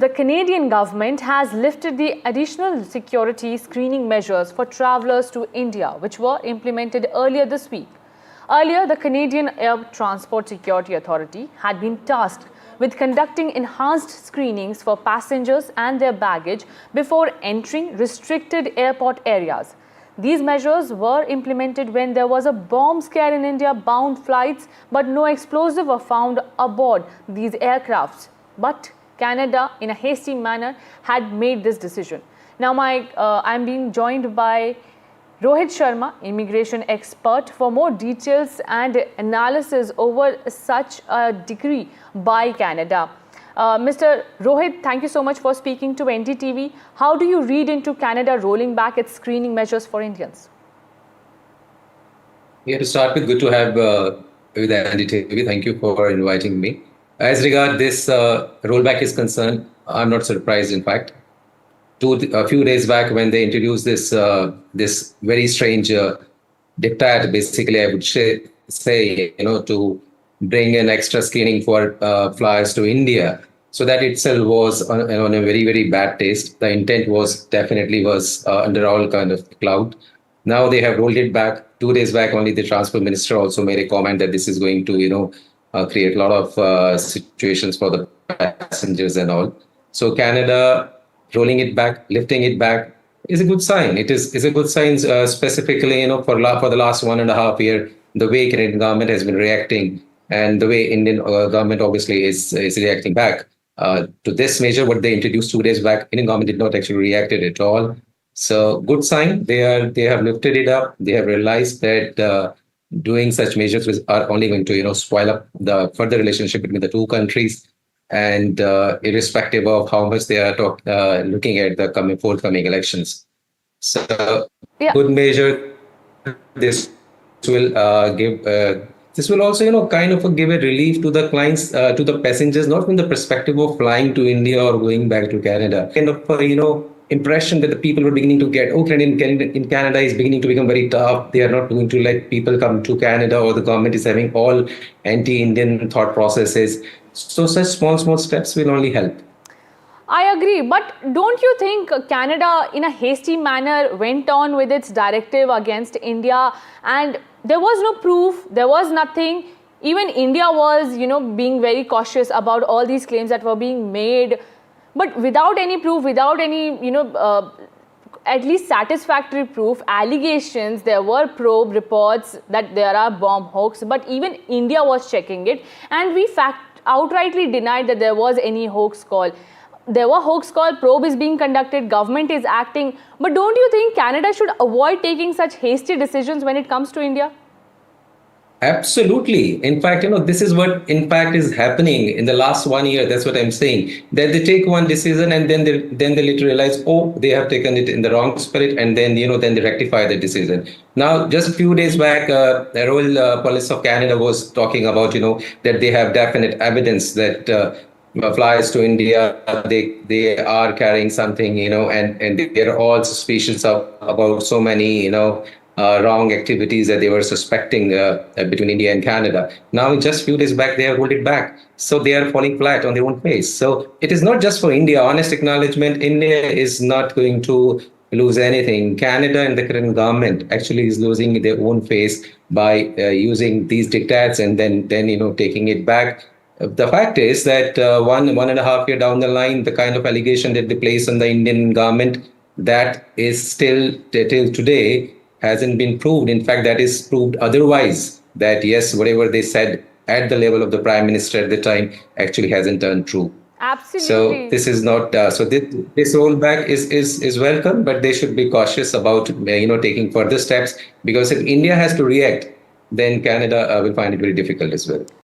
The Canadian government has lifted the additional security screening measures for travellers to India, which were implemented earlier this week. Earlier, the Canadian Air Transport Security Authority had been tasked with conducting enhanced screenings for passengers and their baggage before entering restricted airport areas. These measures were implemented when there was a bomb scare in India-bound flights, but no explosive were found aboard these aircrafts. But Canada, in a hasty manner, had made this decision. Now, I'm being joined by Rohit Sharma, immigration expert, for more details and analysis over such a decree by Canada. Mr. Rohit, thank you so much for speaking to NDTV. How do you read into Canada rolling back its screening measures for Indians? Yeah, to start with, good to have with NDTV. Thank you for inviting me. As regard this rollback is concerned, I'm not surprised. In fact, a few days back when they introduced this very strange diktat, basically, I would say to bring in extra screening for flyers to India. So that itself was on a very, very bad taste. The intent was definitely under all kind of cloud. Now they have rolled it back. 2 days back, only the transport minister also made a comment that this is going to, create a lot of situations for the passengers and all. So Canada rolling it back, lifting it back is a good sign. It is a good sign, specifically, for the last 1.5 years, the way Canadian government has been reacting and the way Indian government obviously is reacting back to this measure. What they introduced 2 days back, Indian government did not actually react it at all. So good sign. They have lifted it up. They have realized that doing such measures are only going to spoil up the further relationship between the two countries, and irrespective of how much they are looking at the forthcoming elections. So yeah. Good measure. This will give. This will also, kind of give a relief to the clients, to the passengers, not from the perspective of flying to India or going back to Canada. Kind of, impression that the people were beginning to get, in Canada is beginning to become very tough. They are not going to let people come to Canada, or the government is having all anti-Indian thought processes. So such small steps will only help. I agree, but don't you think Canada, in a hasty manner, went on with its directive against India, and there was no proof, there was nothing. Even India was, being very cautious about all these claims that were being made. But without any proof, without any, at least satisfactory proof, allegations, there were probe reports that there are bomb hoax, but even India was checking it, and we outrightly denied that there was any hoax call. There were hoax call, probe is being conducted, government is acting, but don't you think Canada should avoid taking such hasty decisions when it comes to India? Absolutely. In fact, this is what in fact is happening in the last 1 year. That's what I'm saying. That they take one decision and then they literally realize, oh, they have taken it in the wrong spirit, and then then they rectify the decision. Now, just a few days back, the Royal Police of Canada was talking about that they have definite evidence that flyers to India, they are carrying something, and they are all suspicious about so many wrong activities that they were suspecting between India and Canada. Now, just a few days back, they have rolled it back. So they are falling flat on their own face. So it is not just for India. Honest acknowledgement, India is not going to lose anything. Canada and the current government actually is losing their own face by using these diktats and then taking it back. The fact is that 1.5 years down the line, the kind of allegation that they place on the Indian government, that is still till today hasn't been proved. In fact, that is proved otherwise, that yes, whatever they said at the level of the Prime Minister at the time actually hasn't turned true. Absolutely. So this is not, this rollback is welcome, but they should be cautious about, taking further steps, because if India has to react, then Canada will find it very difficult as well.